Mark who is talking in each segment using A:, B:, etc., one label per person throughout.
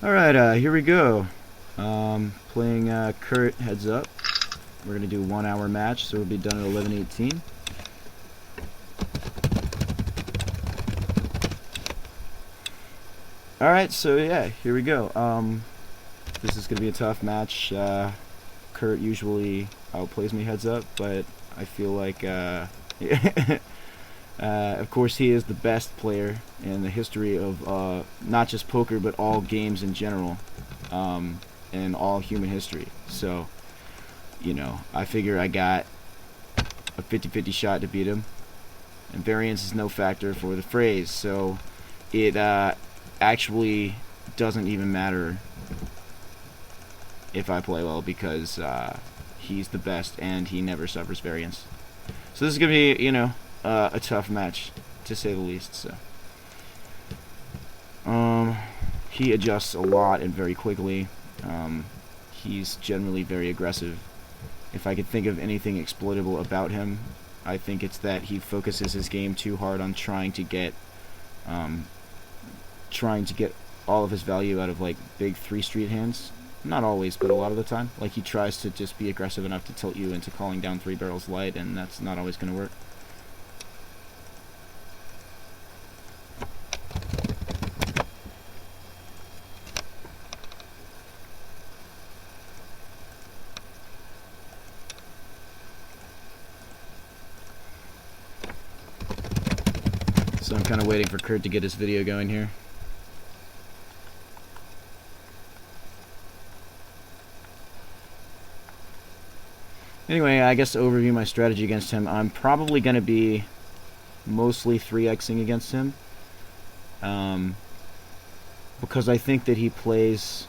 A: Alright, here we go. Playing Kurt heads up. We're going to do a 1 hour match, so we'll be done at 11:18. Alright, so yeah, here we go. This is going to be a tough match. Kurt usually outplays me heads up, but I feel like, of course, he is the best player in the history of not just poker, but all games in general, and all human history. So, you know, I figure I got a 50-50 shot to beat him, and variance is no factor for the phrase. So it actually doesn't even matter if I play well, because he's the best and he never suffers variance. So this is gonna be, you know, a tough match, to say the least. So he adjusts a lot and very quickly. He's generally very aggressive. If I could think of anything exploitable about him, I think it's that he focuses his game too hard on trying to get all of his value out of like big 3-street hands. Not always, but a lot of the time. Like, he tries to just be aggressive enough to tilt you into calling down 3 barrels light, and that's not always going to work. So I'm kind of waiting for Kurt to get his video going here. Anyway, I guess to overview my strategy against him, I'm probably going to be mostly 3xing against him. Because I think that he plays...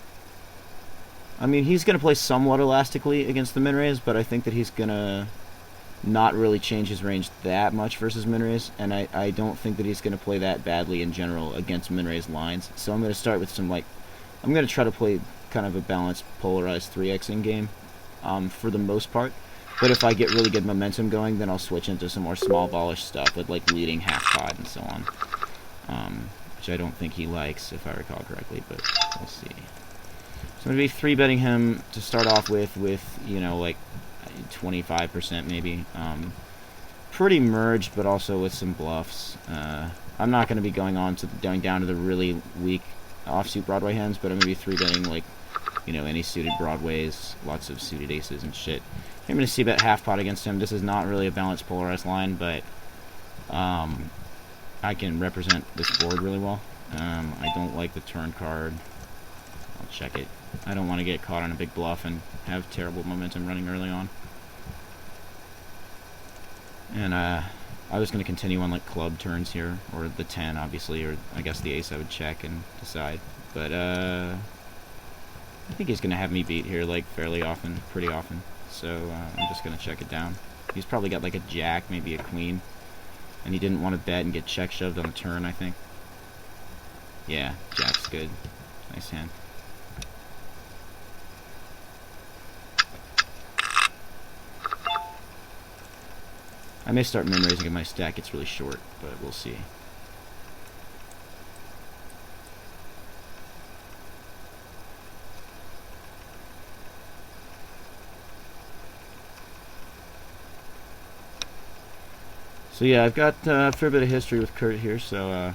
A: I mean, he's going to play somewhat elastically against the min-raise, but I think that he's going to not really change his range that much versus min-raise, and I don't think that he's going to play that badly in general against min-raise lines. So I'm going to start with some, like... I'm going to try to play kind of a balanced, polarized 3xing game, for the most part. But if I get really good momentum going, then I'll switch into some more small ballish stuff with like leading half pot and so on, which I don't think he likes, if I recall correctly, but we'll see. So I'm going to be 3-betting him to start off with, you know, like 25% maybe. Pretty merged, but also with some bluffs. I'm not going to be going down to the really weak offsuit Broadway hands, but I'm going to be 3-betting like, you know, any suited broadways, lots of suited aces and shit. I'm going to c-bet half pot against him. This is not really a balanced polarized line, but I can represent this board really well. I don't like the turn card. I'll check it. I don't want to get caught on a big bluff and have terrible momentum running early on. And I was going to continue on like club turns here, or the 10 obviously, or I guess the ace I would check and decide. But I think he's going to have me beat here like fairly often, pretty often. So I'm just going to check it down. He's probably got like a jack, maybe a queen. And he didn't want to bet and get check shoved on a turn, I think. Yeah, jack's good. Nice hand. I may start min-raising if my stack gets really short, but we'll see. So yeah, I've got a fair bit of history with Kurt here, so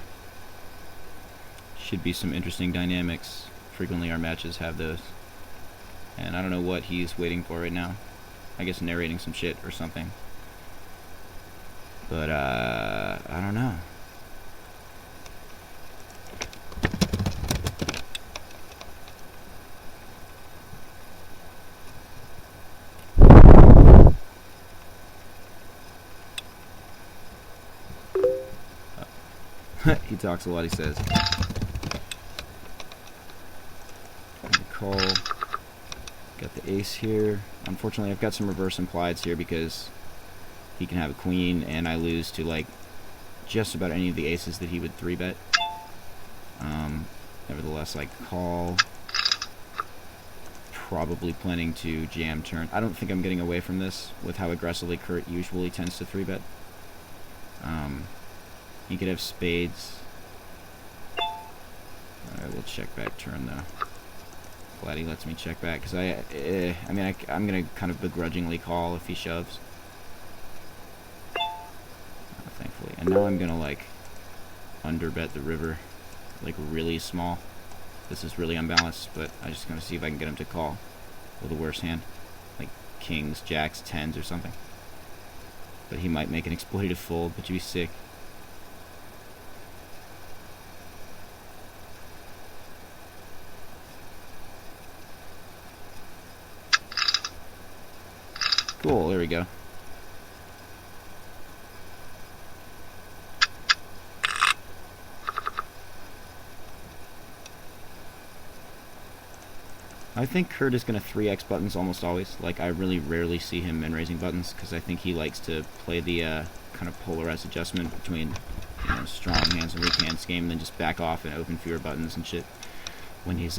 A: should be some interesting dynamics. Frequently our matches have those. And I don't know what he's waiting for right now. I guess narrating some shit or something. But I don't know. He talks a lot, he says. Call. Got the ace here. Unfortunately, I've got some reverse implieds here because he can have a queen, and I lose to like just about any of the aces that he would 3-bet. Nevertheless, I call. Probably planning to jam turn. I don't think I'm getting away from this with how aggressively Kurt usually tends to 3-bet. He could have spades. Alright, we'll check back turn though. Glad he lets me check back, because I mean, I'm going to kind of begrudgingly call if he shoves. Thankfully. And now I'm going to, like, underbet the river, like, really small. This is really unbalanced, but I'm just going to see if I can get him to call with a worse hand. Like, kings, jacks, tens, or something. But he might make an exploitative fold, but you'd be sick. Cool, there we go. I think Kurt is going to 3x buttons almost always. Like, I really rarely see him min-raising buttons, because I think he likes to play the kind of polarized adjustment between, you know, strong hands and weak hands game, and then just back off and open fewer buttons and shit when he's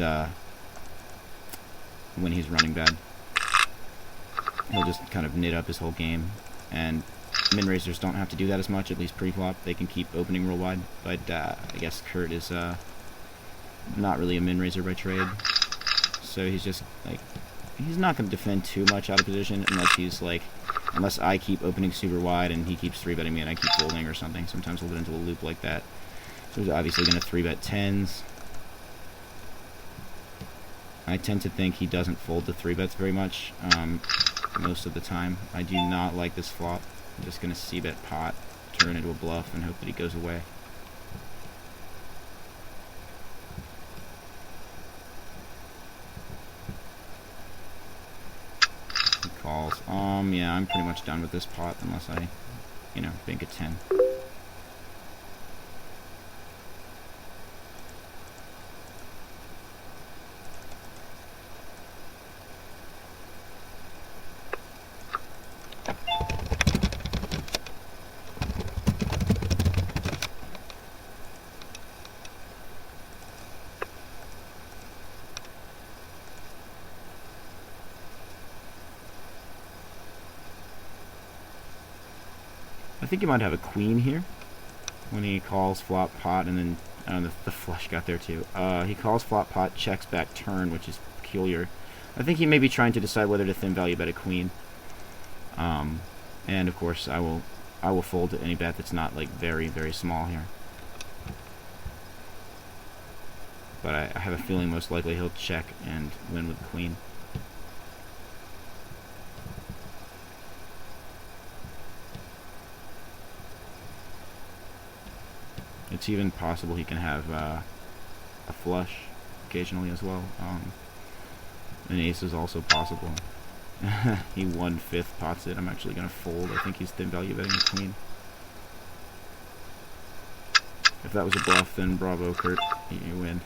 A: running bad. He'll just kind of knit up his whole game, and min-raisers don't have to do that as much, at least pre-flop. They can keep opening real wide, but I guess Kurt is not really a min-raiser by trade. So he's just, like, he's not going to defend too much out of position unless I keep opening super wide and he keeps 3-betting me and I keep folding or something. Sometimes we'll get into a loop like that. So he's obviously going to 3-bet tens. I tend to think he doesn't fold the 3-bets very much most of the time. I do not like this flop. I'm just going to c-bet pot, turn it into a bluff, and hope that he goes away. Calls. Yeah, I'm pretty much done with this pot unless I, you know, bank a 10. I think he might have a queen here when he calls flop pot, and then the flush got there too. He calls flop pot, checks back turn, which is peculiar. I think he may be trying to decide whether to thin value bet a queen. And of course I will fold to any bet that's not like very, very small here. But I have a feeling most likely he'll check and win with the queen. It's even possible he can have a flush occasionally as well. An ace is also possible. He 1/5 pots it. I'm actually going to fold. I think he's thin value betting a queen. If that was a bluff, then bravo, Kurt. You win.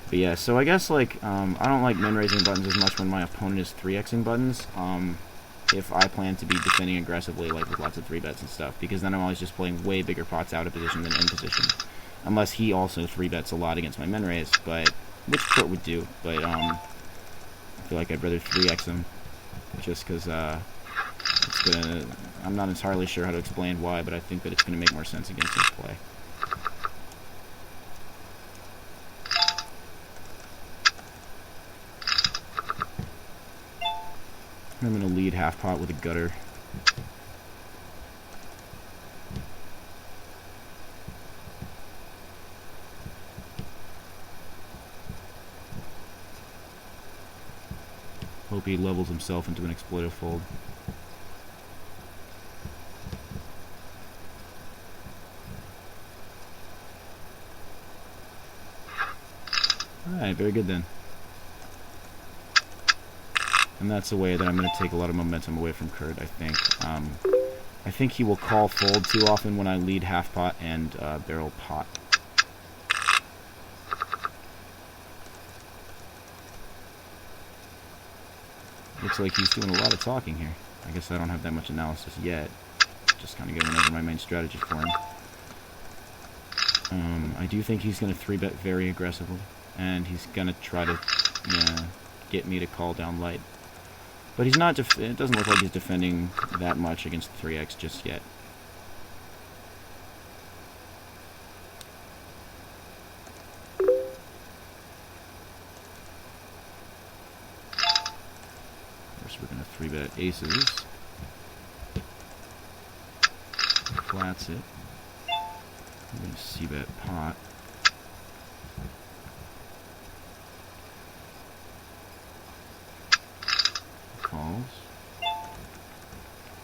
A: But yeah, so I guess, like, I don't like min-raising buttons as much when my opponent is 3xing buttons. If I plan to be defending aggressively, like with lots of 3-bets and stuff, because then I'm always just playing way bigger pots out of position than in position. Unless he also 3-bets a lot against my min-raise, but which Kurt would do. But I feel like I'd rather 3x him, just because it's gonna. I'm not entirely sure how to explain why, but I think that it's gonna make more sense against his play. I'm going to lead half pot with a gutter. Hope he levels himself into an exploitative fold. Alright, very good then. And that's the way that I'm going to take a lot of momentum away from Kurt, I think. I think he will call fold too often when I lead half pot and barrel pot. Looks like he's doing a lot of talking here. I guess I don't have that much analysis yet. Just kind of going over my main strategy for him. I do think he's going to 3-bet very aggressively. And he's going to try to get me to call down light. But he's not. It doesn't look like he's defending that much against 3x just yet. we're going to 3-bet aces. Flats it. We're going to c-bet pot. Calls.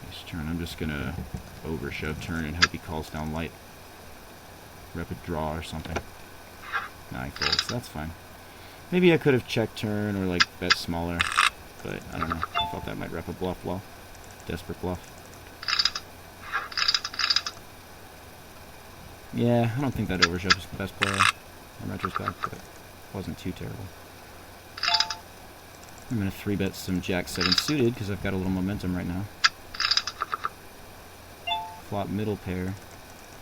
A: Ace turn. I'm just going to overshove turn and hope he calls down light. Rep a draw or something. Nah, he folds. That's fine. Maybe I could have checked turn or like bet smaller, but I don't know. I thought that might rep a bluff well. Desperate bluff. Yeah, I don't think that overshove is the best player in retrospect, but it wasn't too terrible. I'm going to 3-bet some Jack-7 suited because I've got a little momentum right now. Flop middle pair,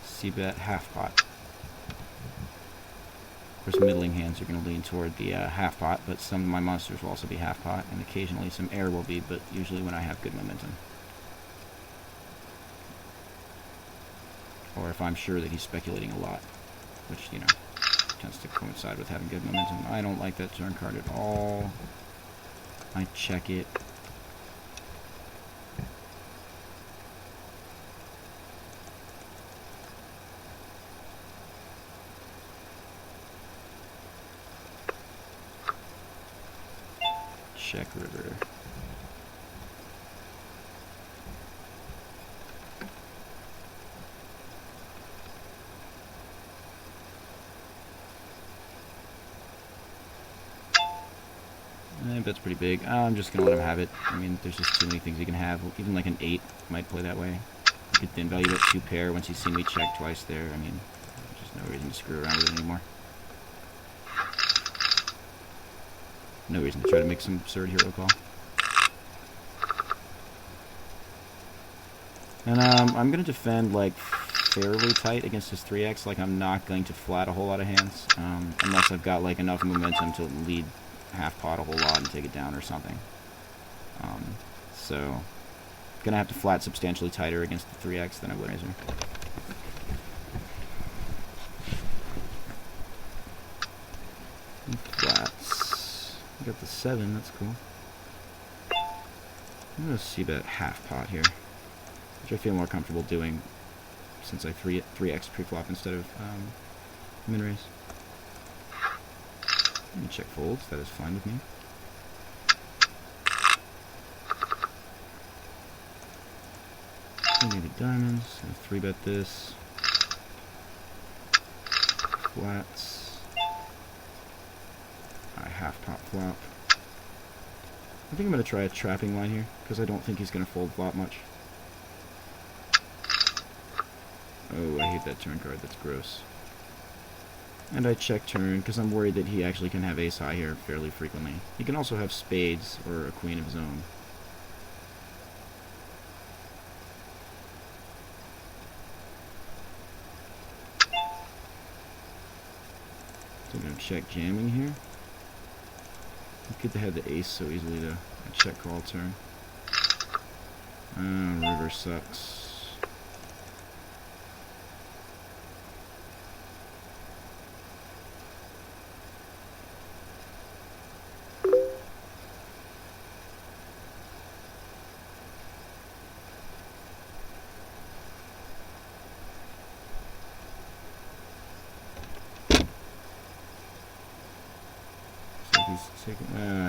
A: c-bet half pot. Of course, middling hands are going to lean toward the half pot, but some of my monsters will also be half pot, and occasionally some air will be, but usually when I have good momentum. Or if I'm sure that he's speculating a lot, which, you know, tends to coincide with having good momentum. I don't like that turn card at all. I check it. Check river. That's pretty big. I'm just going to let him have it. I mean, there's just too many things he can have. Even like an 8 might play that way. He could then value at 2 pair once he's seen me check twice there. I mean, there's just no reason to screw around with it anymore. No reason to try to make some absurd hero call. And I'm going to defend like fairly tight against his 3x. Like I'm not going to flat a whole lot of hands unless I've got like enough momentum to lead half pot a whole lot and take it down or something. So gonna have to flat substantially tighter against the 3x than I would Razor. Flats. I got the 7, that's cool. I'm gonna c-bet half pot here, which I feel more comfortable doing since I 3x pre-flop instead of min raise. Let me check folds, that is fine with me. Maybe diamonds, and 3-bet this. Flats. I half pot flop. I think I'm going to try a trapping line here, because I don't think he's going to fold flop much. Oh, I hate that turn card, that's gross. And I check turn, because I'm worried that he actually can have ace high here fairly frequently. He can also have spades, or a queen of his own. So I'm going to check jamming here. It's good to have the ace so easily to check call turn. River sucks.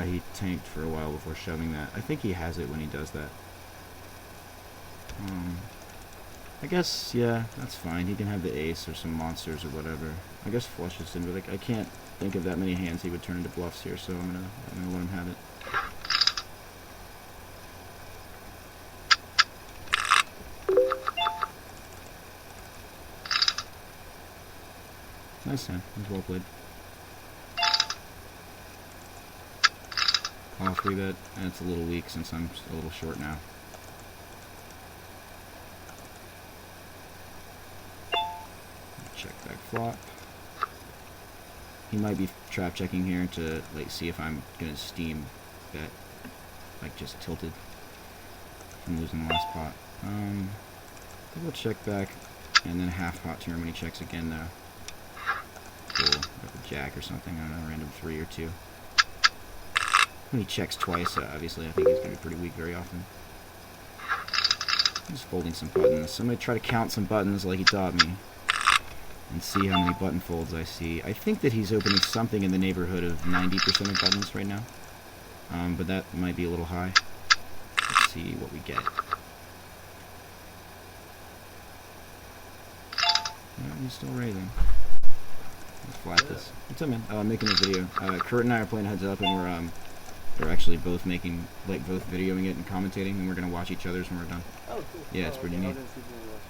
A: He tanked for a while before shoving that. I think he has it when he does that. I guess, yeah, that's fine. He can have the ace or some monsters or whatever. I guess flushes in, but like, I can't think of that many hands he would turn into bluffs here, so I'm gonna let him have it. Nice hand. It was well played. Call 3-bet, and it's a little weak since I'm a little short now. Check back flop. He might be trap checking here to like see if I'm gonna steam bet, like just tilted from losing the last pot. We'll check back, and then half pot turn when he checks again though. Cool, like a jack or something. I don't know, random 3 or 2. When he checks twice, obviously I think he's going to be pretty weak very often. I'm just folding some buttons. So I'm going to try to count some buttons like he taught me. And see how many button folds I see. I think that he's opening something in the neighborhood of 90% of buttons right now. But that might be a little high. Let's see what we get. No, he's still raising. Let's flat this. What's up, man? I'm making a video. Kurt and I are playing Heads Up, and we're actually both making, like, both videoing it and commentating, and we're gonna watch each other's when we're done.
B: Oh, cool.
A: Yeah, it's pretty neat.
B: I didn't see you watching.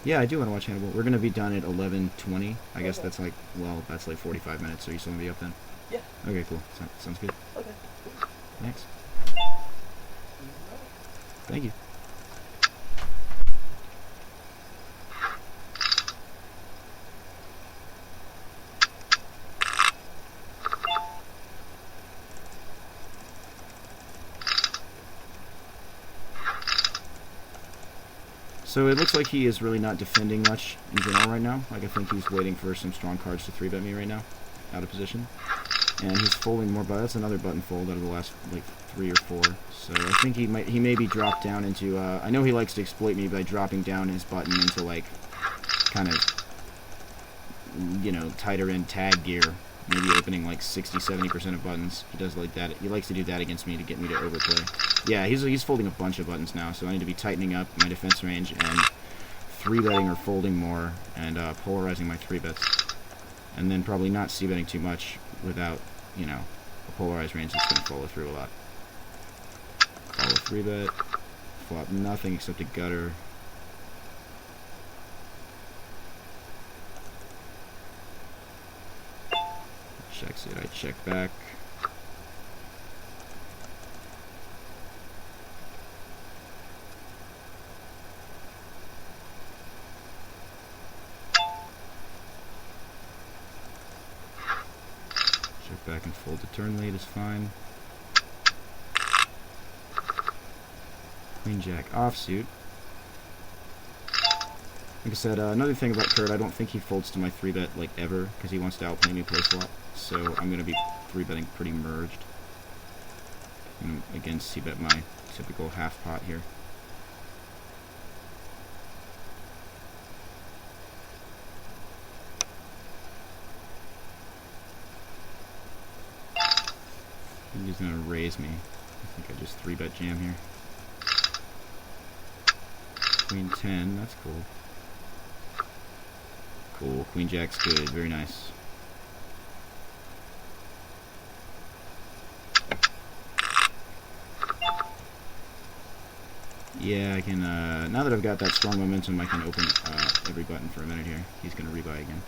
A: Yeah, I do want to watch Hannibal. We're gonna be done at 11:20. I guess that's like, well, that's like 45 minutes. So you still gonna be up then?
B: Yeah.
A: Okay, cool. Sounds good.
B: Okay. Cool.
A: Thanks. Thank you. So it looks like he is really not defending much in general right now. Like, I think he's waiting for some strong cards to 3-bet me right now, out of position. And he's folding more, but that's another button fold out of the last, like, 3 or 4. So I think he may be dropped down into, I know he likes to exploit me by dropping down his button into, like, kind of, you know, tighter end tag gear. Maybe opening, like, 60-70% of buttons. He does like that. He likes to do that against me to get me to overplay. Yeah, he's folding a bunch of buttons now, so I need to be tightening up my defense range and 3-betting or folding more and polarizing my 3-bets. And then probably not c-betting too much without, you know, a polarized range that's going to follow through a lot. Follow 3-bet, flop nothing except a gutter. Checks it, I check back. Check back and fold the turn lead is fine. Queen Jack offsuit. Like I said, another thing about Kurt, I don't think he folds to my 3-bet, like, ever, because he wants to outplay me post-flop. So I'm going to be 3-betting pretty merged. And again, c-bet my typical half pot here. I think he's going to raise me. I think I just 3-bet jam here. Queen 10, that's cool. Cool, Queen Jack's good, very nice. Yeah, I can, now that I've got that strong momentum, I can open every button for a minute here. He's going to rebuy again.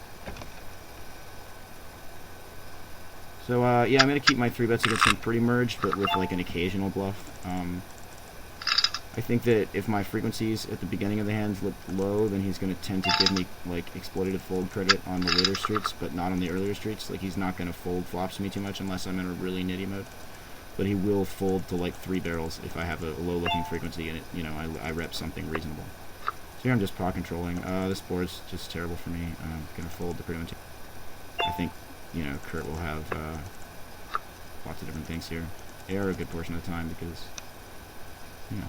A: So, yeah, I'm going to keep my 3-bets against him pretty merged, but with, like, an occasional bluff. I think that if my frequencies at the beginning of the hands look low, then he's going to tend to give me, like, exploitative fold credit on the later streets, but not on the earlier streets. Like, he's not going to fold flops me too much unless I'm in a really nitty mode. But he will fold to, like, 3 barrels if I have a low-looking frequency and, you know, I rep something reasonable. So here I'm just pot controlling. This board's just terrible for me. I'm going to fold the pretty much. I think, you know, Kurt will have lots of different things here. Air a good portion of the time because, you know,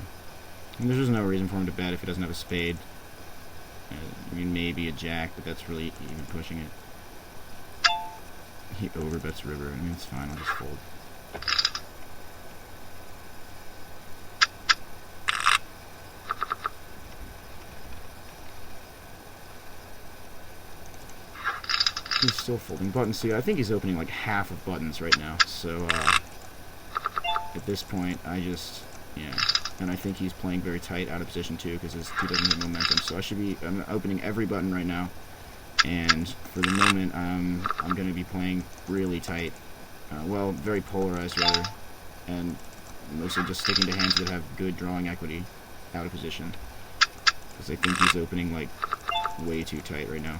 A: and there's just no reason for him to bet if he doesn't have a spade. I mean, maybe a jack, but that's really even pushing it. He overbets river. I mean, it's fine. I'll just fold. He's still folding buttons. See, I think he's opening like half of buttons right now. So, at this point, I just, yeah. And I think he's playing very tight out of position too, because he doesn't have momentum. So I'm opening every button right now. And for the moment, I'm going to be playing really tight. Well, very polarized rather. And mostly just sticking to hands that have good drawing equity out of position. Because I think he's opening like way too tight right now.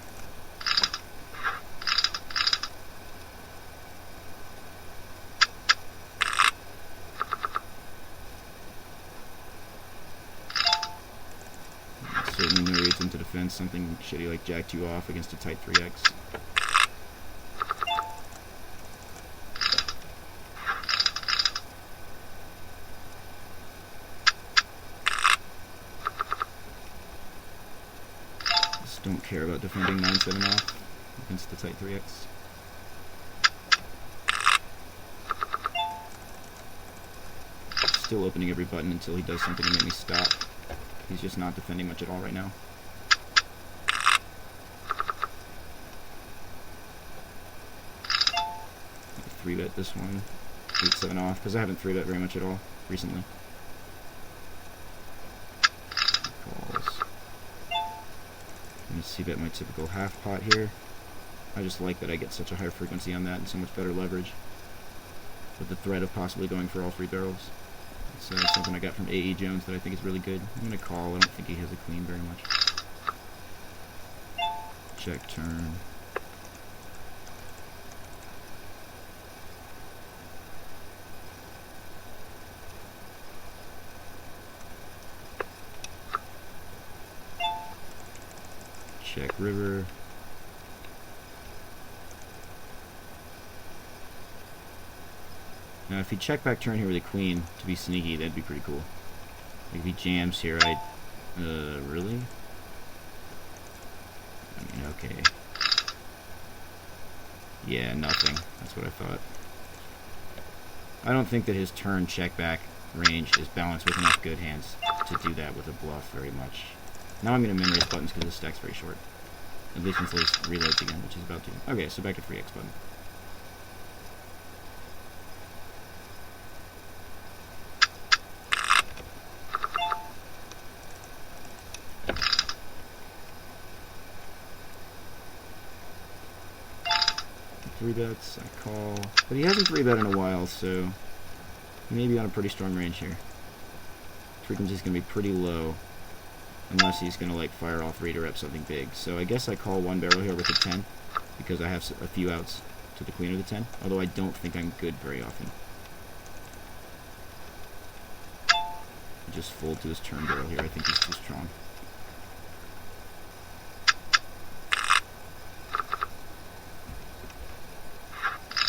A: Certainly no reason to defend something shitty like Jack 2 off against a tight 3x. Don't care about defending 9-7 off against the tight 3x. Still opening every button until he does something to make me stop. He's just not defending much at all right now. 3-bet this one. 8-7 off, because I haven't 3-bet very much at all recently. Calls. I'm going to c-bet my typical half pot here. I just like that I get such a higher frequency on that and so much better leverage, with the threat of possibly going for all 3 barrels. It's something I got from A.E. Jones that I think is really good. I'm going to call. I don't think he has a queen very much. Check turn. Check river. Now if he check back turn here with a queen to be sneaky, that'd be pretty cool. Like if he jams here, I'd... really? I mean, okay. Yeah, nothing. That's what I thought. I don't think that his turn check back range is balanced with enough good hands to do that with a bluff very much. Now I'm going to min-raise buttons because the stack's very short. At least until he reloads again, which he's about to. Okay, so back to 3x button. Three bets, I call. But he hasn't 3-bet in a while, so he may be on a pretty strong range here. Frequency's going to be pretty low, unless he's going to like fire off redirect something big. So I guess I call 1 barrel here with a 10, because I have a few outs to the queen or the 10, although I don't think I'm good very often. I just fold to his turn barrel here. I think he's too strong.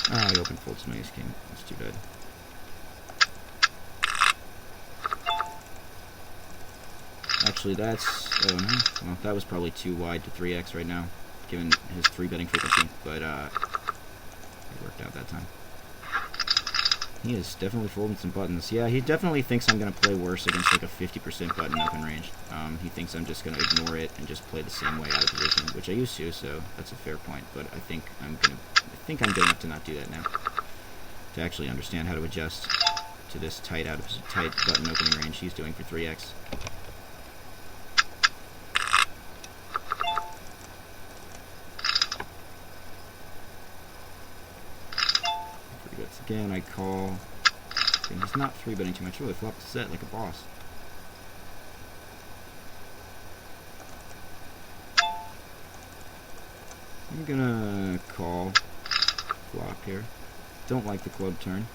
A: Ah, I open folds my ace king. That's too bad. Actually, that's... oh no. Well, that was probably too wide to 3x right now, given his 3-betting frequency, but it worked out that time. He is definitely folding some buttons. Yeah, he definitely thinks I'm going to play worse against like a 50% button open range. He thinks I'm just going to ignore it and just play the same way out of position, which I used to, so that's a fair point, but I think I'm good enough to not do that now. To actually understand how to adjust to this tight button opening range he's doing for 3x. Again, I call. And he's not 3-betting too much. Really flopped the set like a boss. I'm gonna call flop here. Don't like the club turn.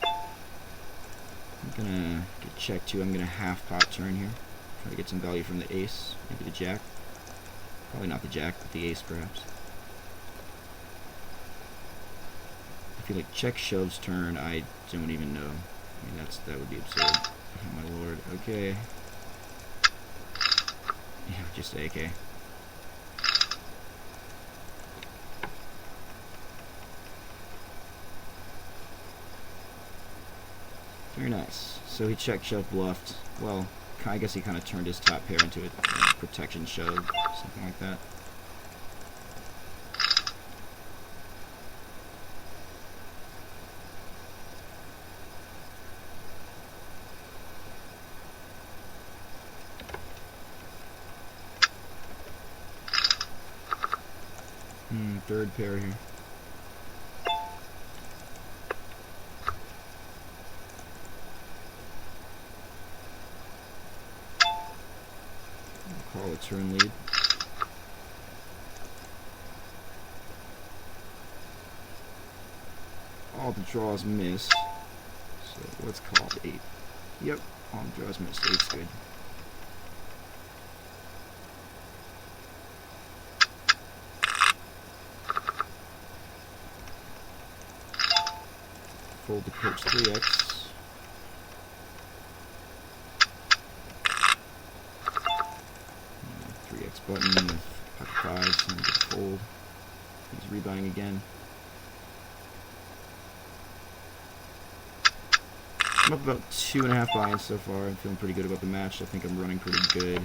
A: I'm gonna get check 2. I'm gonna half pot turn here. Try to get some value from the ace, maybe the jack. Probably not the jack, but the ace, perhaps. I feel like check shoves turn, I don't even know. I mean, that would be absurd. Oh my lord. Okay. Yeah, just AK. Very nice. So he check shove bluffed. Well, I guess he kind of turned his top pair into a protection shove, something like that. Third pair here. Call a turn lead. All the draws miss. So let's call 8. Yep, all the draws missed. 8's good. Fold the coach 3x. button with pocket 5s and get a fold. He's rebuying again. I'm up about 2.5 buy-ins so far. I'm feeling pretty good about the match. I think I'm running pretty good.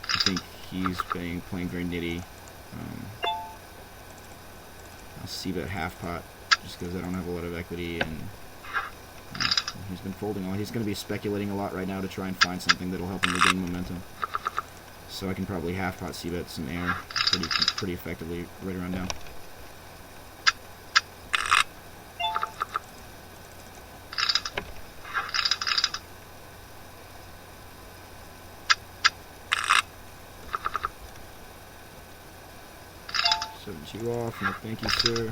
A: I think he's playing very nitty. I'll c-bet half pot just because I don't have a lot of equity, and he's been folding a lot. He's going to be speculating a lot right now to try and find something that'll help him to gain momentum. So I can probably half pot c-bet some air pretty effectively right around now. You off, no thank you, sir.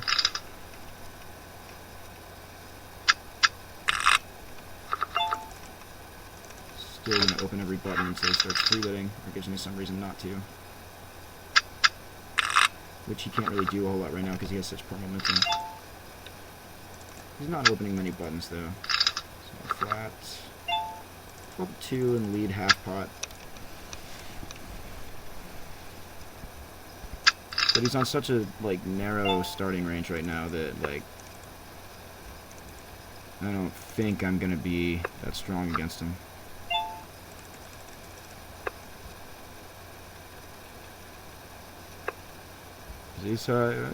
A: Still gonna open every button until he starts 3-betting, or gives me some reason not to. Which he can't really do a whole lot right now because he has such poor momentum. He's not opening many buttons though. So flat. Flop 2 and lead half pot. But he's on such a, like, narrow starting range right now that, like, I don't think I'm going to be that strong against him. Is he,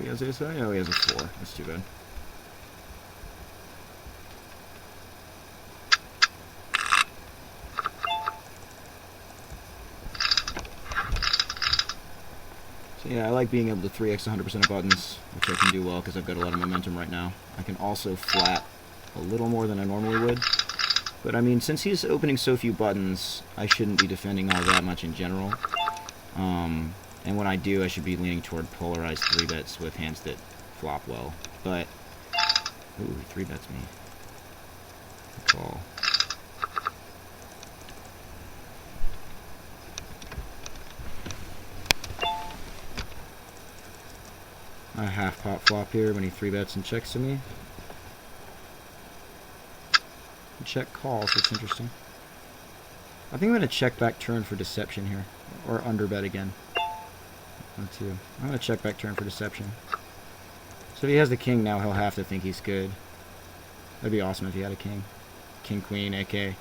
A: has ace high? Oh, he has a 4. That's too bad. Yeah, I like being able to 3x 100% of buttons, which I can do well because I've got a lot of momentum right now. I can also flat a little more than I normally would. But I mean, since he's opening so few buttons, I shouldn't be defending all that much in general. And when I do, I should be leaning toward polarized 3-bets with hands that flop well. But, ooh, he 3-bets me. Call. I half pot flop here when he 3-bets and checks to me. Check call, so it's interesting. I think I'm going to check back turn for deception here. Or underbet again. One, two. I'm going to check back turn for deception. So if he has the king now, he'll have to think he's good. That'd be awesome if he had a king. King, queen, AK. Okay,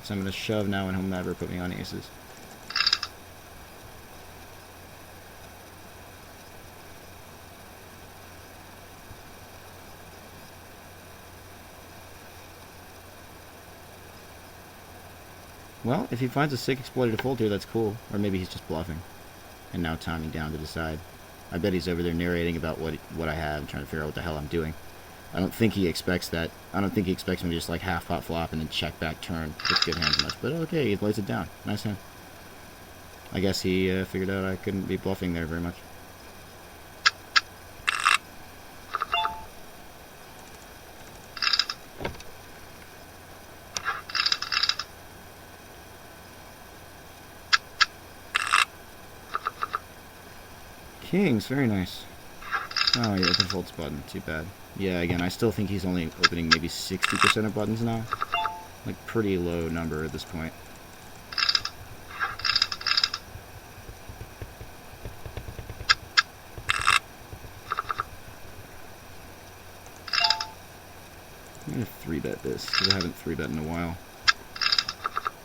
A: so I'm going to shove now and he'll never put me on aces. Well, if he finds a sick exploitative fold here, that's cool. Or maybe he's just bluffing. And now timing down to decide. I bet he's over there narrating about what I have, trying to figure out what the hell I'm doing. I don't think he expects that. I don't think he expects me to just like half pot flop and then check back turn with good hands much. But okay, he plays it down. Nice hand. I guess he figured out I couldn't be bluffing there very much. Kings, very nice. Oh, he open folds button, too bad. Yeah, again, I still think he's only opening maybe 60% of buttons now. Like, pretty low number at this point. I'm gonna 3-bet this, because I haven't 3-bet in a while.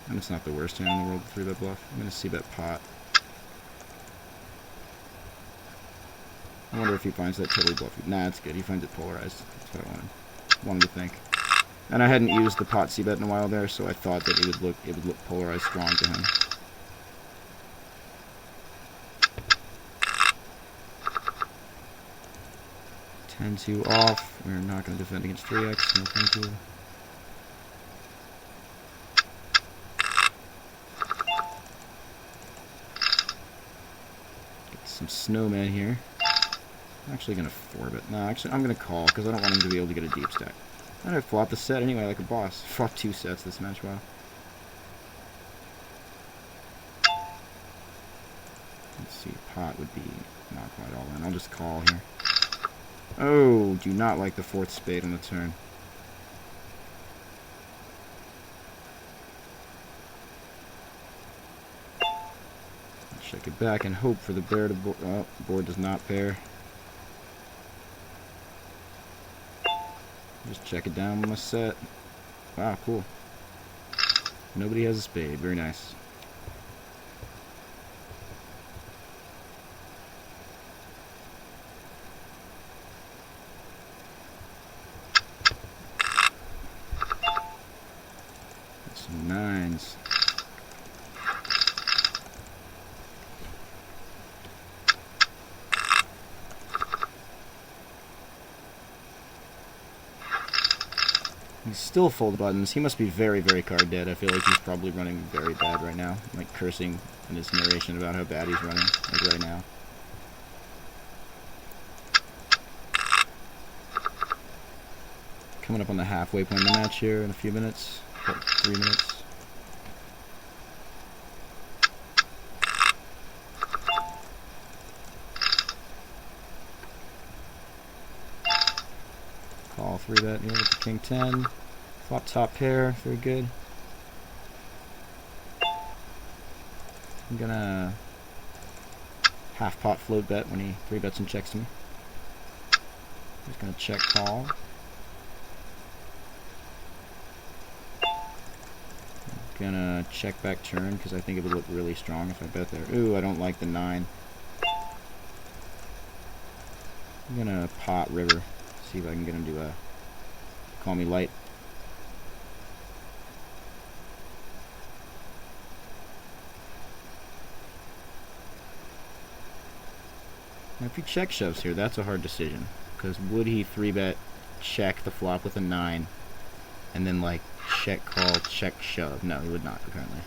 A: And it's not the worst hand in the world to 3-bet bluff. I'm gonna c-bet pot. I wonder if he finds that totally bluffy. Nah, it's good. He finds it polarized. That's what I wanted to think. And I hadn't used the pot c-bet in a while there, so I thought that it would look polarized strong to him. (10-2) off. We're not going to defend against 3x. No thank you. Get some snowman here. I'm actually going to 4-bet. No, actually, I'm going to call, because I don't want him to be able to get a deep stack. I don't flop the set anyway, like a boss. Flop 2 sets this match, wow. Let's see, pot would be not quite all in. I'll just call here. Oh, do not like the 4th spade on the turn. Check it back and hope for the bear to board. Oh, board does not pair. Just check it down with my set. Wow, cool. Nobody has a spade. Very nice. Some nines. He's still full buttons. He must be very, very card dead. I feel like he's probably running very bad right now. Like cursing in his narration about how bad he's running, like right now. Coming up on the halfway point of the match here in a few minutes. About 3 minutes. Call 3-bet here with the king 10. Flop top pair, very good. I'm gonna half pot float bet when he 3-bets and checks to me. He's gonna check call. I'm gonna check back turn because I think it would look really strong if I bet there. Ooh, I don't like the 9. I'm gonna pot river. See if I can get him to call me light. Now if he check shoves here, that's a hard decision. Because would he 3-bet check the flop with a 9 and then like check call, check shove? No, he would not apparently.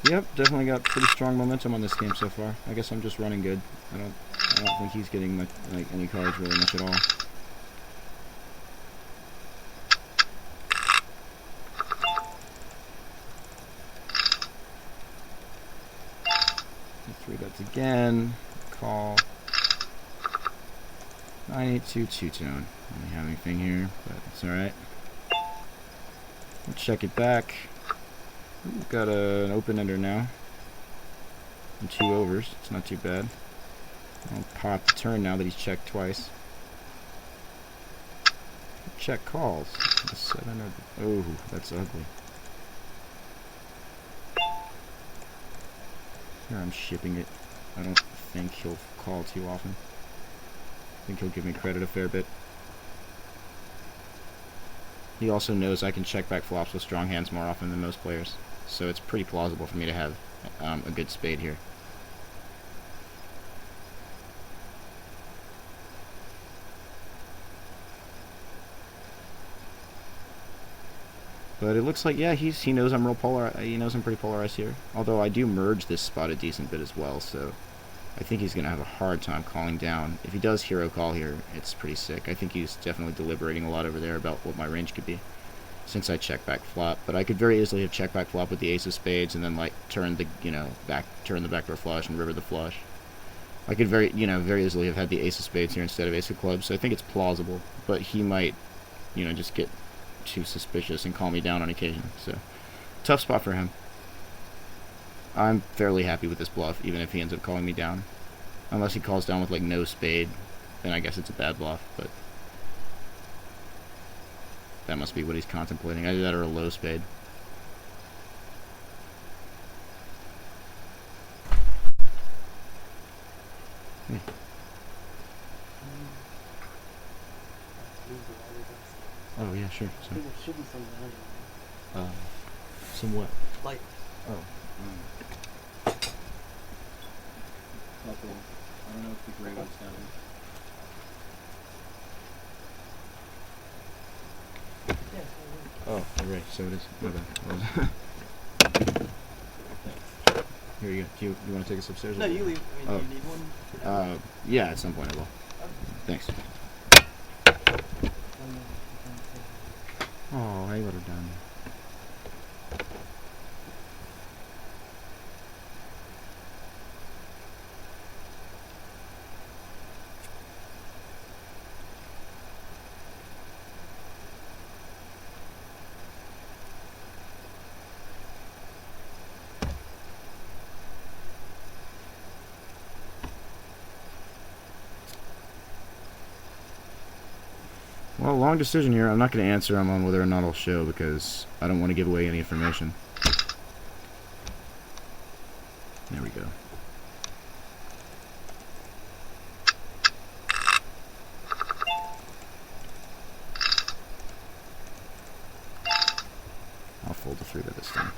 A: Yep, definitely got pretty strong momentum on this game so far. I guess I'm just running good. I don't think he's getting much, like any cards really much at all. Three bets again. Call. 982 two-tone. I don't have anything here, but it's alright. We'll check it back. We've got an open ender now. And 2 overs. It's not too bad. I'll pop the turn now that he's checked twice. Check calls. The 7 or the, oh, that's ugly. Here I'm shipping it. I don't think he'll call too often. I think he'll give me credit a fair bit. He also knows I can check back flops with strong hands more often than most players. So it's pretty plausible for me to have a good spade here. But it looks like, yeah, he knows I'm real he knows I'm pretty polarized here. Although I do merge this spot a decent bit as well, so I think he's going to have a hard time calling down. If he does hero call here, it's pretty sick. I think he's definitely deliberating a lot over there about what my range could be, since I check back flop. But I could very easily have check back flop with the ace of spades and then like turn the turn the backdoor flush and river the flush. I could very easily have had the ace of spades here instead of ace of clubs. So I think it's plausible, but he might just get too suspicious and call me down on occasion. So tough spot for him. I'm fairly happy with this bluff, even if he ends up calling me down. Unless he calls down with like no spade, then I guess it's a bad bluff, but that must be what he's contemplating. Either that or a low spade. Yeah. Oh yeah, sure. So.
B: There should be some
A: Somewhat.
B: light.
A: Oh. I don't know if the gray one's down. Oh, right, so it is. My bad. Here you go. Do you want to take us upstairs?
B: No, you leave. I mean,
A: Oh.
B: do you need one?
A: Yeah, at some point I will. Thanks. Oh, I would have done. Well, long decision here. I'm not going to answer him on whether or not I'll show because I don't want to give away any information. There we go. I'll fold the 3-bet this time.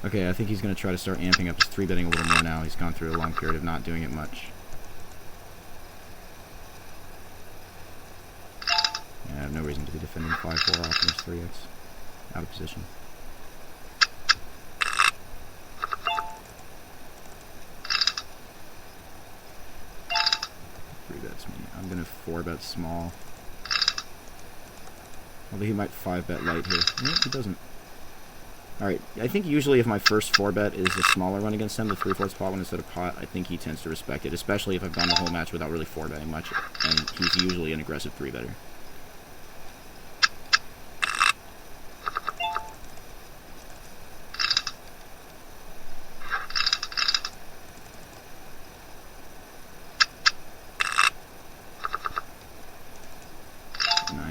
A: Okay, I think he's going to try to start amping up his 3-betting a little more now. He's gone through a long period of not doing it much. I have no reason to be defending 5-4 off against 3x. Out of position. 3-bets me. I'm gonna 4-bet small. Although he might 5-bet light here. No, he doesn't. Alright, I think usually if my first 4-bet is a smaller one against him, the 3/4 pot one instead of pot, I think he tends to respect it, especially if I've gone the whole match without really 4-betting much, and he's usually an aggressive 3-better.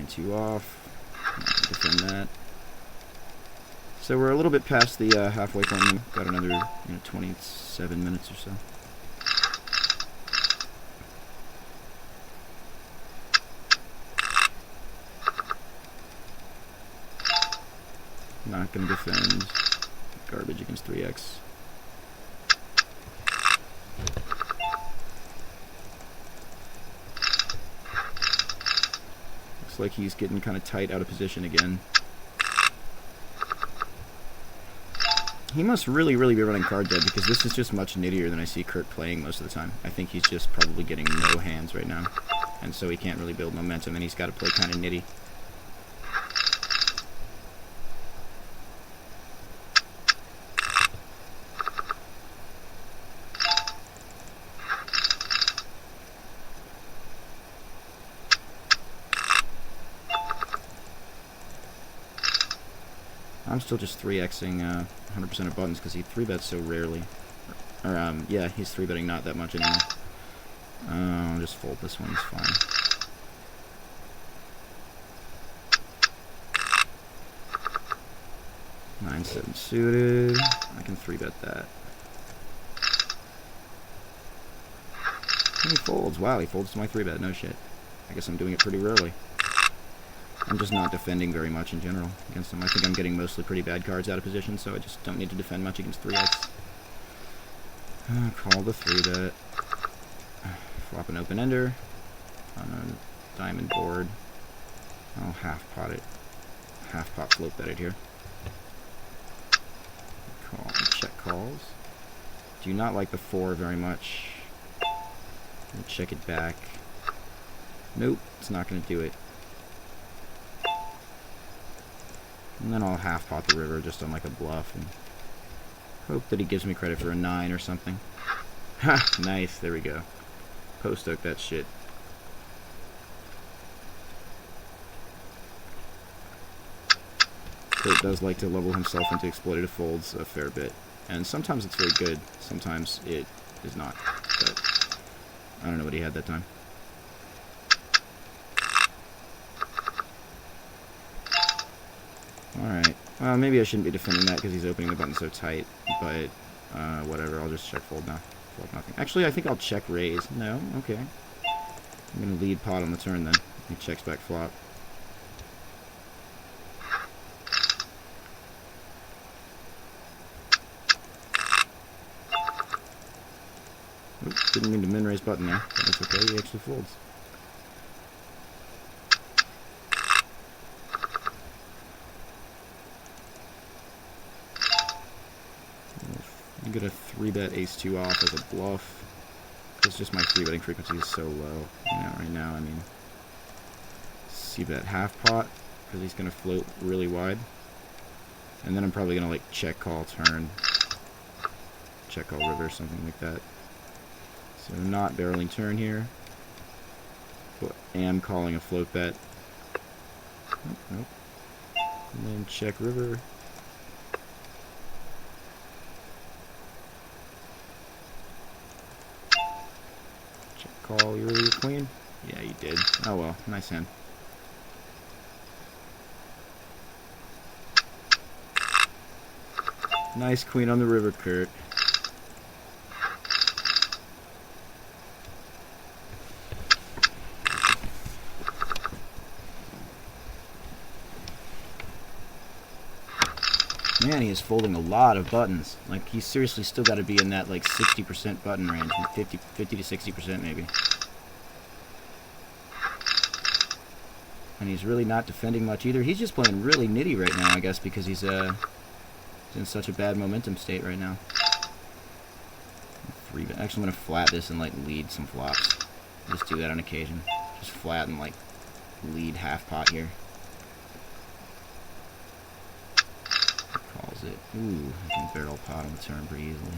A: Two off. Defend that. So we're a little bit past the halfway point. Got another 27 minutes or so. Not going to defend. Garbage against 3x. Like he's getting kind of tight out of position again. He must really be running card dead because this is just much nittier than I see Kurt playing most of the time. I think he's just probably getting no hands right now, and so he can't really build momentum, and he's got to play kind of nitty. I'm still just 3xing 100% of buttons because he 3-bets so rarely. Or, yeah, he's 3-betting not that much anymore. I'll just fold this one, it's fine. Nine, 7 suited. I can 3-bet that. And he folds. Wow, he folds to my 3-bet. No shit. I guess I'm doing it pretty rarely. I'm just not defending very much in general against him. I think I'm getting mostly pretty bad cards out of position, so I just don't need to defend much against 3x. Call the 3-bet. Flop an open-ender on a diamond board. I'll half-pot it. Half-pot float bet it here. Call. Check calls. Do not like the 4 very much. Check it back. Nope, it's not going to do it. And then I'll half-pot the river just on like a bluff and hope that he gives me credit for a 9 or something. Ha! Nice, there we go. Post-oak that shit. Kurt does like to level himself into exploitative folds a fair bit. And sometimes it's very good, sometimes it is not. But I don't know what he had that time. Alright, well maybe I shouldn't be defending that because he's opening the button so tight, but whatever, I'll just check fold now. Fold nothing. Actually, I think I'll check raise. No? Okay. I'm going to lead pot on the turn then. He checks back flop. Oops, didn't mean to min-raise button there, but that's okay, he actually folds. I'm gonna 3-bet ace-2 off as a bluff. It's just my 3-betting frequency is so low. Right now, I mean, c-bet half pot, because he's gonna float really wide. And then I'm probably gonna like check call turn, check call river, something like that. So not barreling turn here, but am calling a float bet. Nope. And then check river. Check call, you really your queen? Yeah, you did. Oh well, nice hand. Nice queen on the river, Kurt. Man, he is folding a lot of buttons. Like, he's seriously still got to be in that, like, 60% button range. 50 to 60% maybe. And he's really not defending much either. He's just playing really nitty right now, I guess, because he's in such a bad momentum state right now. Actually, I'm going to flat this and, like, lead some flops. Just do that on occasion. Just flat and, like, lead half pot here. Calls it. Ooh, I can barrel pot on the turn pretty easily.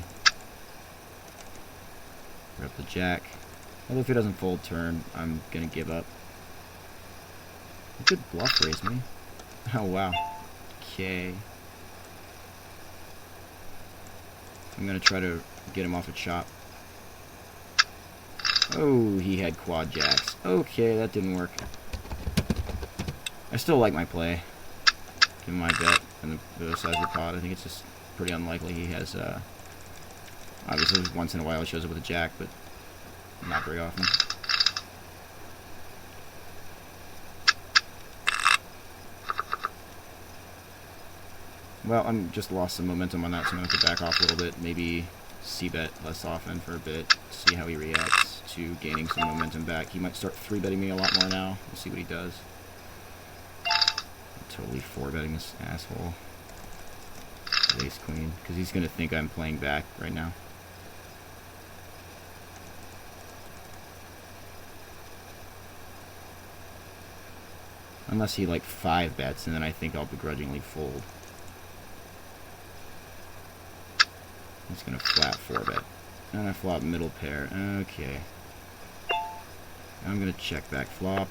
A: Rep the jack. Although if he doesn't fold turn, I'm going to give up. Good bluff raise me. Oh, wow. Okay. I'm going to try to get him off a chop. Oh, he had quad jacks. Okay, that didn't work. I still like my play. Give him my bet and the size of the pot. I think it's just pretty unlikely he has, obviously once in a while he shows up with a jack, but not very often. Well, I'm just lost some momentum on that, so I'm going to have to back off a little bit. Maybe c-bet less often for a bit, see how he reacts to gaining some momentum back. He might start 3-betting me a lot more now. We'll see what he does. I'm totally 4-betting this asshole. Ace-queen, because he's going to think I'm playing back right now. Unless he, like, 5-bets, and then I think I'll begrudgingly fold. He's going to flat 4-bet. And I flop middle pair. Okay. I'm going to check back flop.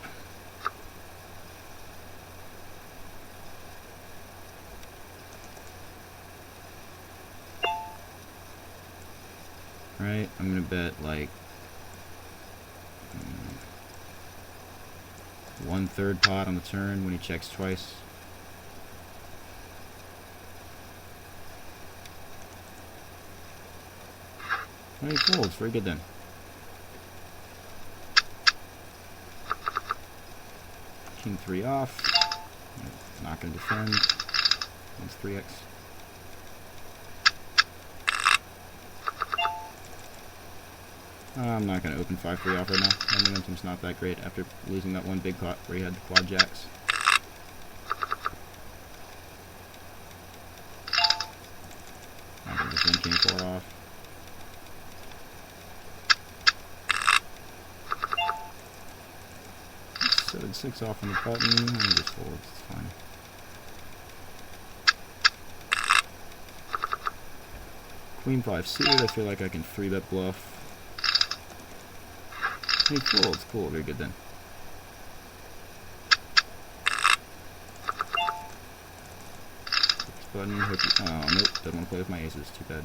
A: Right, I'm going to bet like 1/3 pot on the turn when he checks twice. Oh, he folds. Very good then. King 3 off. Not going to defend. That's 3x. I'm not going to open 5-3 off right now. My momentum's not that great after losing that one big pot where he had the quad jacks. I'm going to defend King 4 off. So it's 6 off on the button, and he just folds, it's fine. Queen 5 suited, I feel like I can 3-bet bluff. And he folds, cool, very good then. Six button, hope you, oh nope, doesn't want to play with my aces, too bad.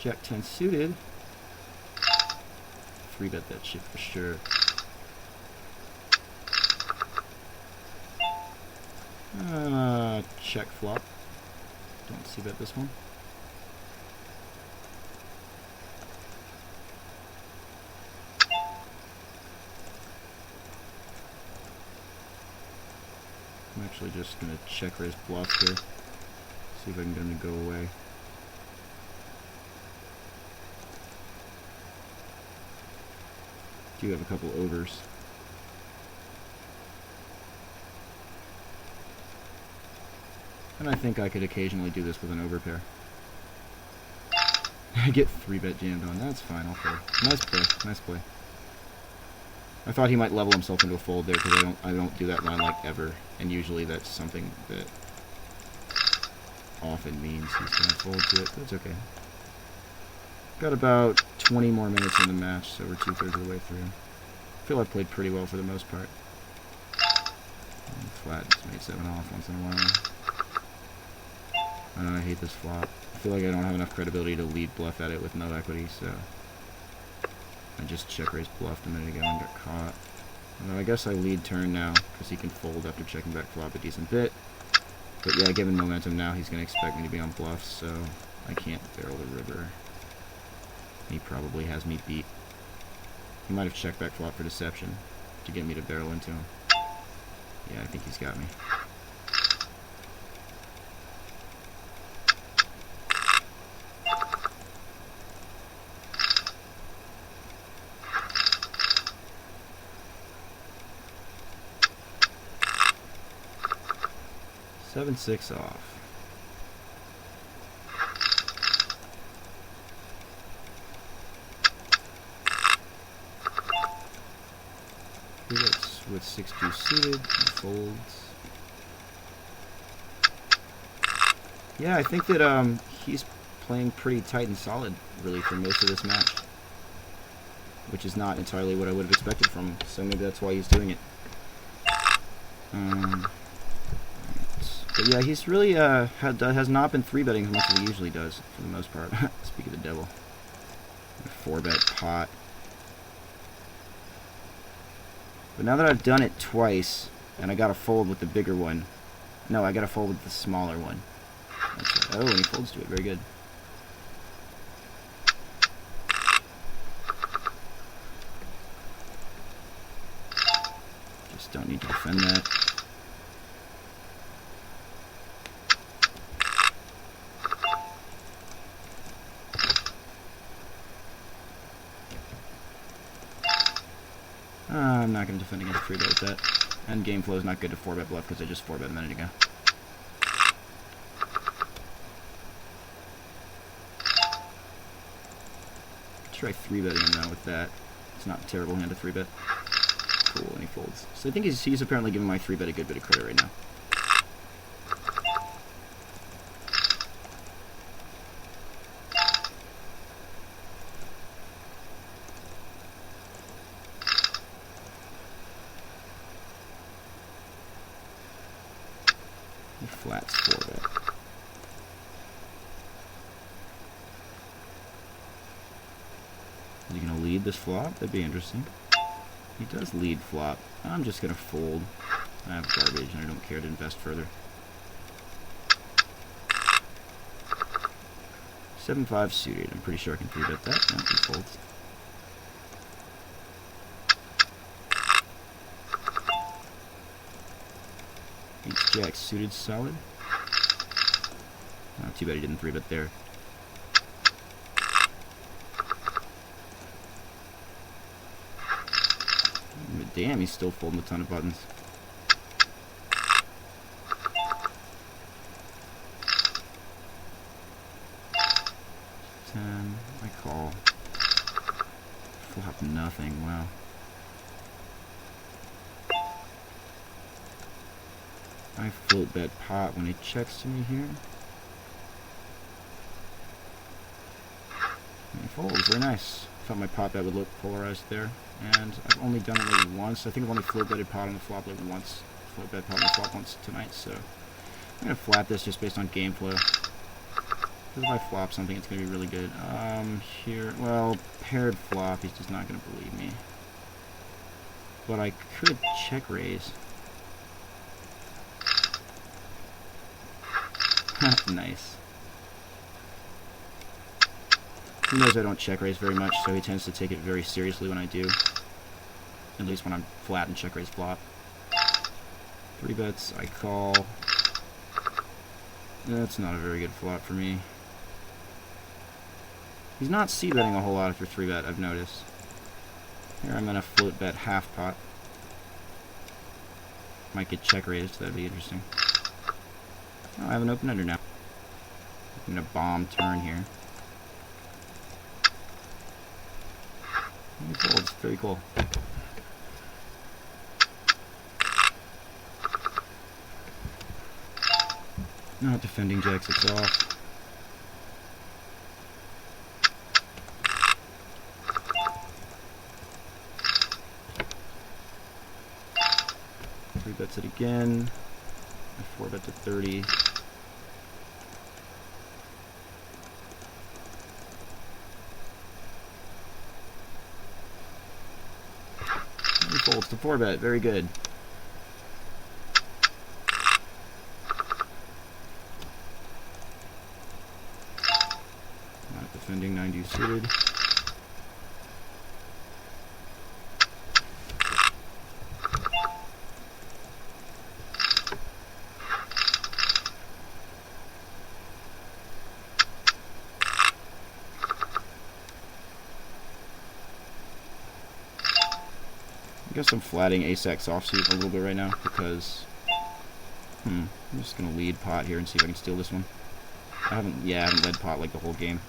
A: Jack 10 suited. 3-bet that shit for sure. Check flop. Don't see bet this one. I'm actually just gonna check raise bluff here. See if I can get him to go away. Do have a couple overs. And I think I could occasionally do this with an overpair. Get 3-bet jammed on. That's fine. I'll fold. Nice play. Nice play. I thought he might level himself into a fold there because I don't do that line like ever, and usually that's something that often means he's gonna fold to it. But it's okay. Got about 20 more minutes in the match, so we're 2/3 of the way through. I feel I've played pretty well for the most part. And flat, just made 7 off once in a while. I hate this flop. I feel like I don't have enough credibility to lead bluff at it with no equity, so I just check-raised bluffed a minute ago and got caught. Although I guess I lead turn now, because he can fold after checking back flop a decent bit. But yeah, given momentum now, he's going to expect me to be on bluffs, so I can't barrel the river. He probably has me beat. He might have checked back flop for deception to get me to barrel into him. Yeah, I think he's got me. Seven, 6 off. He gets with 6-2 suited, he folds. Yeah, I think that he's playing pretty tight and solid, really, for most of this match. Which is not entirely what I would have expected from him, so maybe that's why he's doing it. But yeah, he's really has not been 3-betting as much as he usually does, for the most part. Speak of the devil. 4-bet pot. But now that I've done it twice, and I got to fold with the bigger one. No, I got to fold with the smaller one. Oh, and he folds to it. Very good. Just don't need to defend that. I'm not going to defend against 3-bet with that. And game flow is not good to 4-bet bluff because I just 4-bet a minute ago. Try 3-betting him now with that. It's not a terrible hand to 3-bet. Cool, and he folds. So I think he's apparently giving my 3-bet a good bit of credit right now. He flats 4-bet. Is he going to lead this flop? That'd be interesting. He does lead flop. I'm just going to fold. I have garbage and I don't care to invest further. 7-5 suited. I'm pretty sure I can 3-bet that. No, he folds. Jack suited solid. Oh, too bad he didn't 3-bet there. But damn, he's still folding a ton of buttons. 10. I call. Flop nothing. Wow. I float bet pot when he checks to me here. And he folds. Very nice. Thought my pot bet would look polarized there. And I've only done it like once. I think I've only float betted pot on the flop like once. Float bet pot on the flop once tonight, so I'm going to flat this just based on game flow. Because if I flop something, it's going to be really good. Here, well, paired flop, he's just not going to believe me. But I could check raise. Nice. He knows I don't check raise very much, so he tends to take it very seriously when I do. At least when I'm flat and check raise flop. 3-bets, I call. That's not a very good flop for me. He's not c-betting a whole lot if you're 3-bet, I've noticed. Here I'm gonna float bet half pot. Might get check raised, that'd be interesting. Oh, I have an open ender now. I'm gonna bomb turn here. And he folds. Very cool. Not defending jack 6 off. Three bets it again. I 4-bet to 30. He folds to 4-bet. Very good. Not defending 9 suited. I guess I'm flatting ace-x offsuit a little bit right now because I'm just gonna lead pot here and see if I can steal this one. I haven't led pot like the whole game.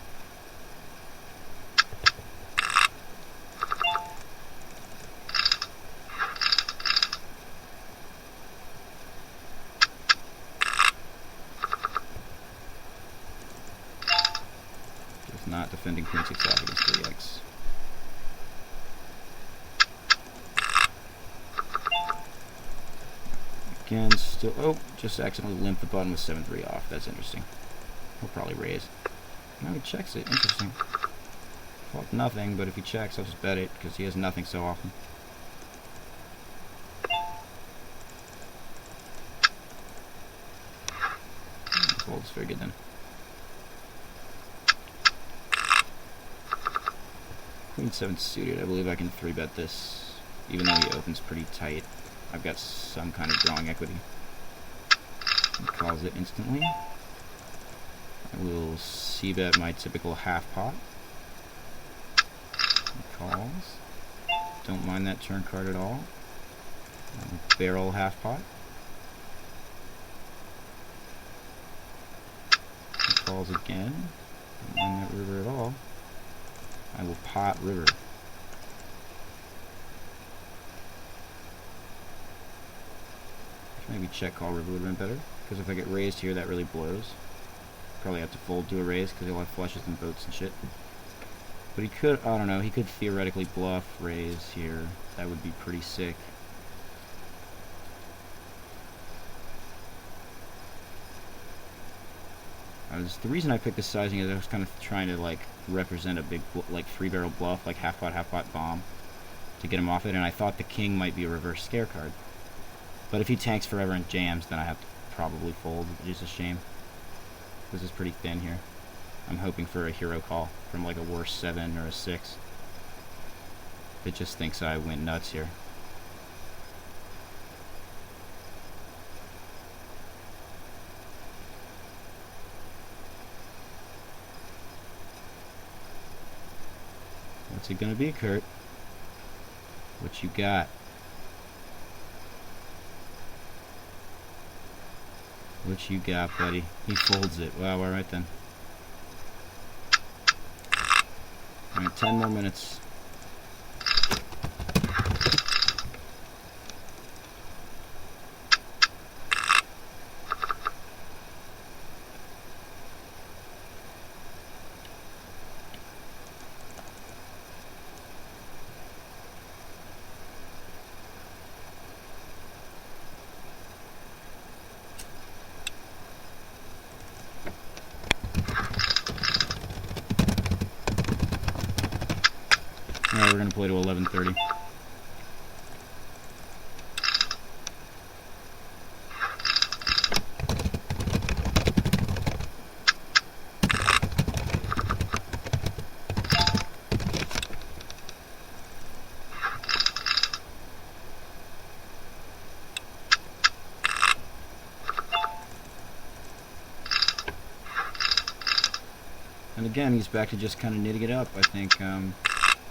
A: Just not defending queen 6 off against 3x. Again, still, oh, just accidentally limped the button with 7-3 off. That's interesting. He'll probably raise. Now he checks it. Interesting. Fault nothing, but if he checks, I'll just bet it, because he has nothing so often. Folds very good then. Queen 7 suited. I believe I can 3-bet this, even though he opens pretty tight. I've got some kind of drawing equity. He calls it instantly. I will c-bet my typical half pot. He calls. Don't mind that turn card at all. Barrel half pot. He calls again. Don't mind that river at all. I will pot river. Maybe check call river would have been better, because if I get raised here, that really blows. Probably have to fold to a raise, because he'll have flushes and boats and shit. But he could, I don't know, he could theoretically bluff raise here. That would be pretty sick. The reason I picked this sizing is I was kind of trying to like represent a big like 3-barrel bluff, like half pot bomb, to get him off it, and I thought the king might be a reverse scare card. But if he tanks forever and jams, then I have to probably fold, which is a shame. This is pretty thin here. I'm hoping for a hero call from like a worse 7 or a 6. It just thinks I went nuts here. What's it gonna be, Kurt? What you got? What you got, buddy? He folds it. Wow, alright then. Alright, 10 more minutes. Alright, we're gonna play to 11:30. And again, he's back to just kind of knitting it up, I think,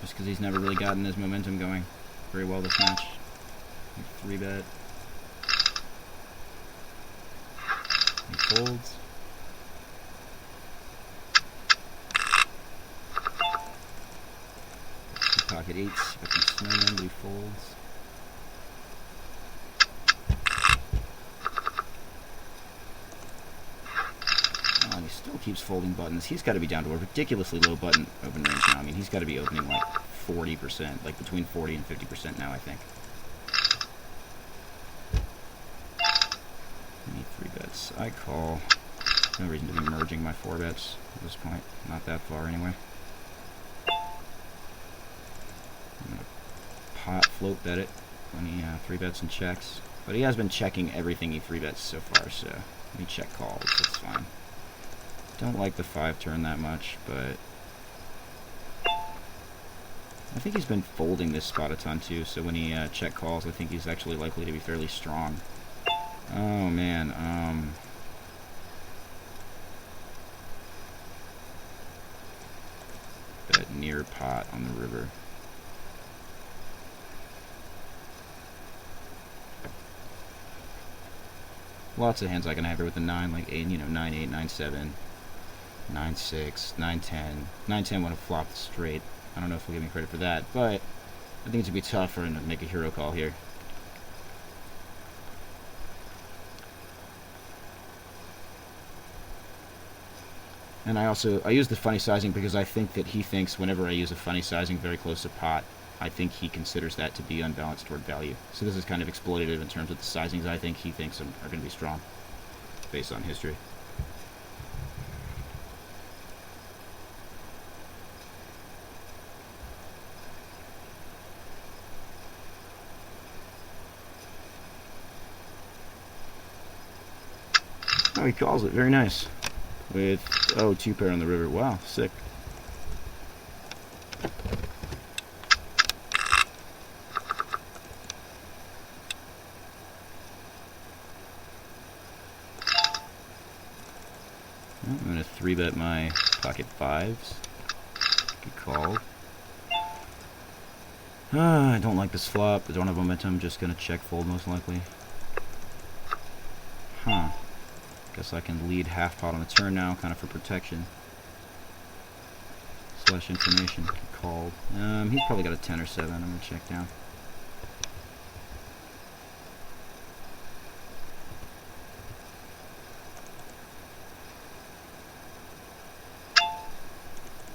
A: just because he's never really gotten his momentum going very well this match. 3-bet. folds. Pocket 8s, expecting snowman, but he folds. Oh, and he still keeps folding buttons. He's got to be down to a ridiculously low button open range now. I mean, he's got to be opening like 40%, like between 40 and 50% now, I think. I need 3 bets. I call. No reason to be merging my 4 bets at this point. Not that far, anyway. I'm going to pot float bet it when he 3 bets and checks. But he has been checking everything he 3 bets so far, so let me check calls. That's fine. Don't like the 5 turn that much, but I think he's been folding this spot a ton too, so when he check calls, I think he's actually likely to be fairly strong. Oh man, bet near pot on the river. Lots of hands I can have here with the 9, like 8, 9, 8, 9, 7, 9, 6, 9, 10. 9, 10 would have flopped straight. I don't know if he'll give me credit for that, but I think it's going to be tough for him to make a hero call here. And I use the funny sizing because I think that he thinks whenever I use a funny sizing very close to pot, I think he considers that to be unbalanced toward value. So this is kind of exploitative in terms of the sizings I think he thinks are going to be strong, based on history. Oh, he calls it. Very nice. With, 2 pair on the river. Wow, sick. I'm going to 3-bet my pocket 5s. Good call. I don't like this flop. I don't have momentum. Just going to check fold most likely. Huh. Guess I can lead half pot on the turn now, kind of for protection. Slash information. Called. He's probably got a 10 or 7. I'm going to check down.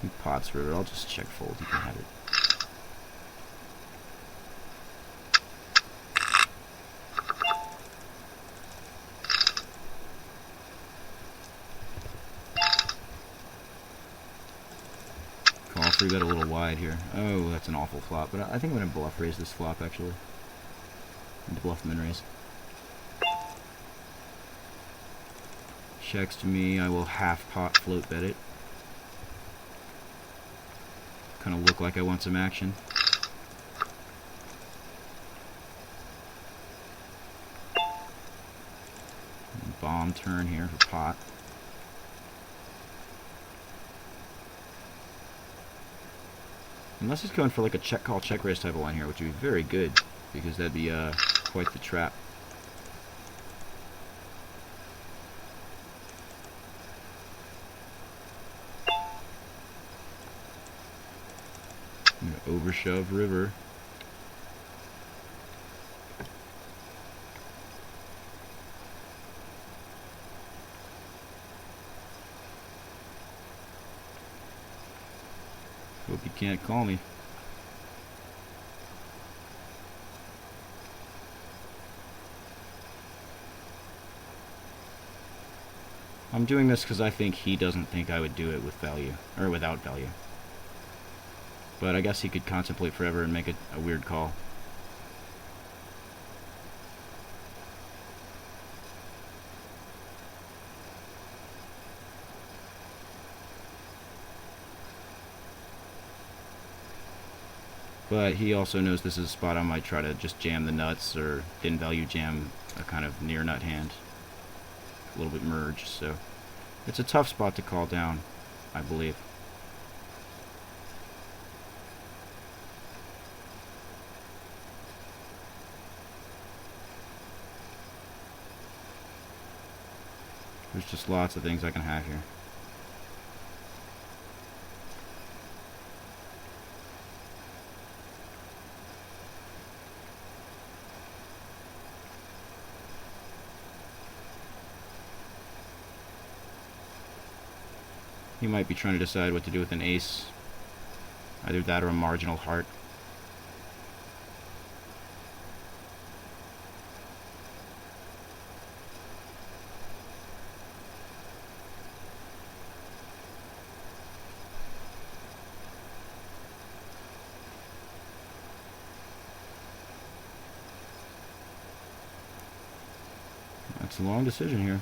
A: He pots river. I'll just check fold. He can have it. Call 3-bet a little wide here. Oh, that's an awful flop. But I think I'm going to bluff raise this flop, actually. And bluff min raise. Checks to me. I will half pot float bet it. Kind of look like I want some action. Bomb turn here for pot. Unless he's going for like a check call, check raise type of line here, which would be very good, because that'd be quite the trap. I'm gonna overshove river. Hope you can't call me. I'm doing this because I think he doesn't think I would do it with value, or without value. But I guess he could contemplate forever and make a weird call. But he also knows this is a spot I might try to just jam the nuts, or in value jam a kind of near nut hand. A little bit merged, so it's a tough spot to call down, I believe. There's just lots of things I can have here. He might be trying to decide what to do with an ace. Either that or a marginal heart. That's a long decision here.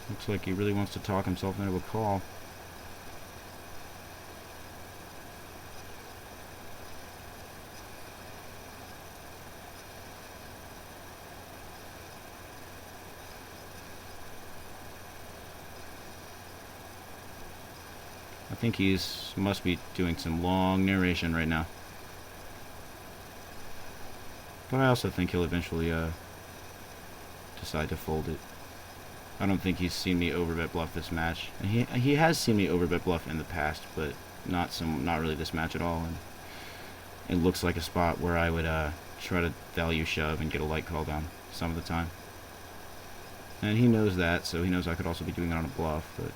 A: Looks like he really wants to talk himself into a call. I think he's must be doing some long narration right now. But I also think he'll eventually decide to fold it. I don't think he's seen me overbet bluff this match. And he has seen me overbet bluff in the past, but not really this match at all. And it looks like a spot where I would try to value shove and get a light call down some of the time. And he knows that, so he knows I could also be doing it on a bluff, but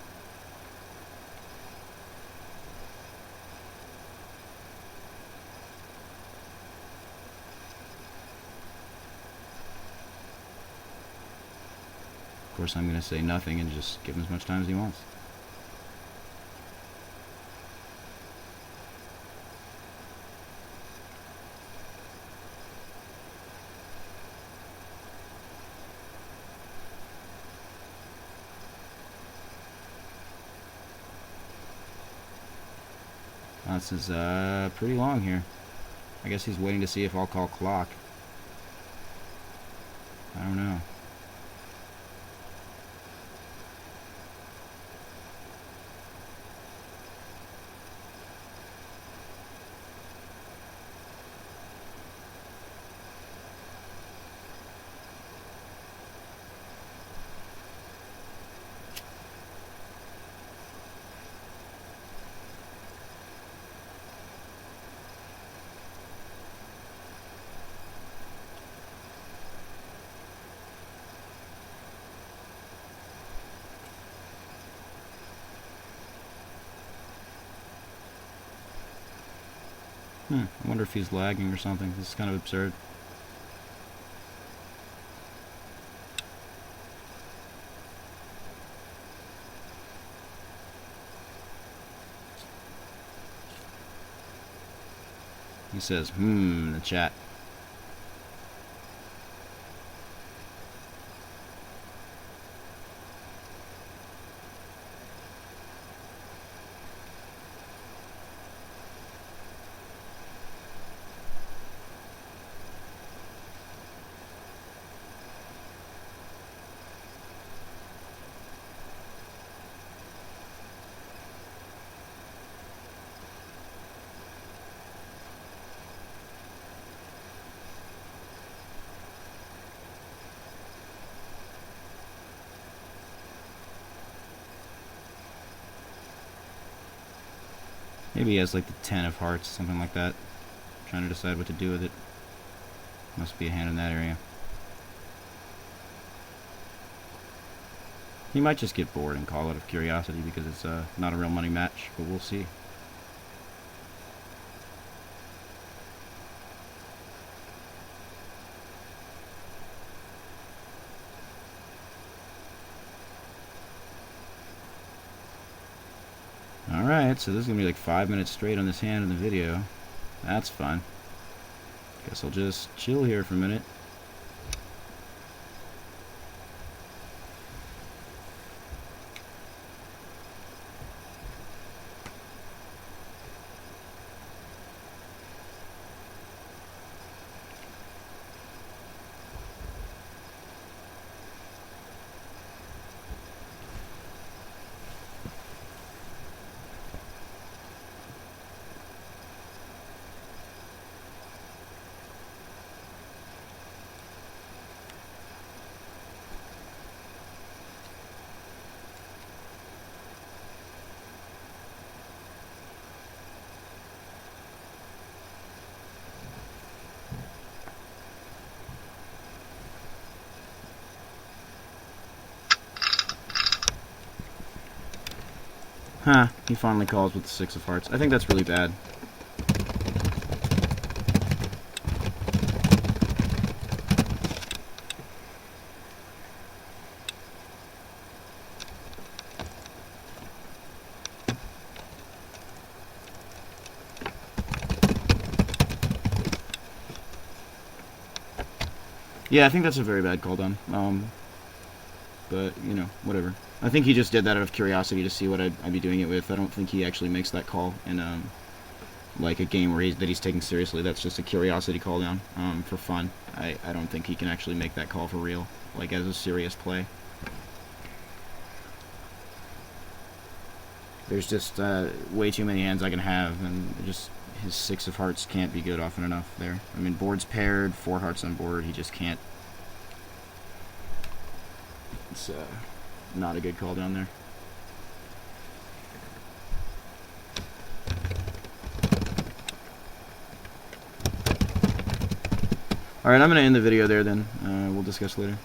A: of course I'm going to say nothing and just give him as much time as he wants. This is pretty long here. I guess he's waiting to see if I'll call clock. I don't know. I wonder if he's lagging or something. This is kind of absurd. He says, in the chat. Maybe he has like the 10 of hearts, something like that. Trying to decide what to do with it. Must be a hand in that area. He might just get bored and call out of curiosity because it's not a real money match, but we'll see. Alright, so this is going to be like 5 minutes straight on this hand in the video. That's fun. Guess I'll just chill here for a minute. Huh, he finally calls with the 6 of hearts. I think that's really bad. Yeah, I think that's a very bad call down. But, you know, whatever. I think he just did that out of curiosity to see what I'd be doing it with. I don't think he actually makes that call in, like, a game where he's taking seriously. That's just a curiosity call down, for fun. I don't think he can actually make that call for real, like, as a serious play. There's just, way too many hands I can have, and just his 6 of hearts can't be good often enough there. I mean, board's paired, 4 hearts on board, he just can't. It's, not a good call down there. Alright, I'm going to end the video there then. We'll discuss later.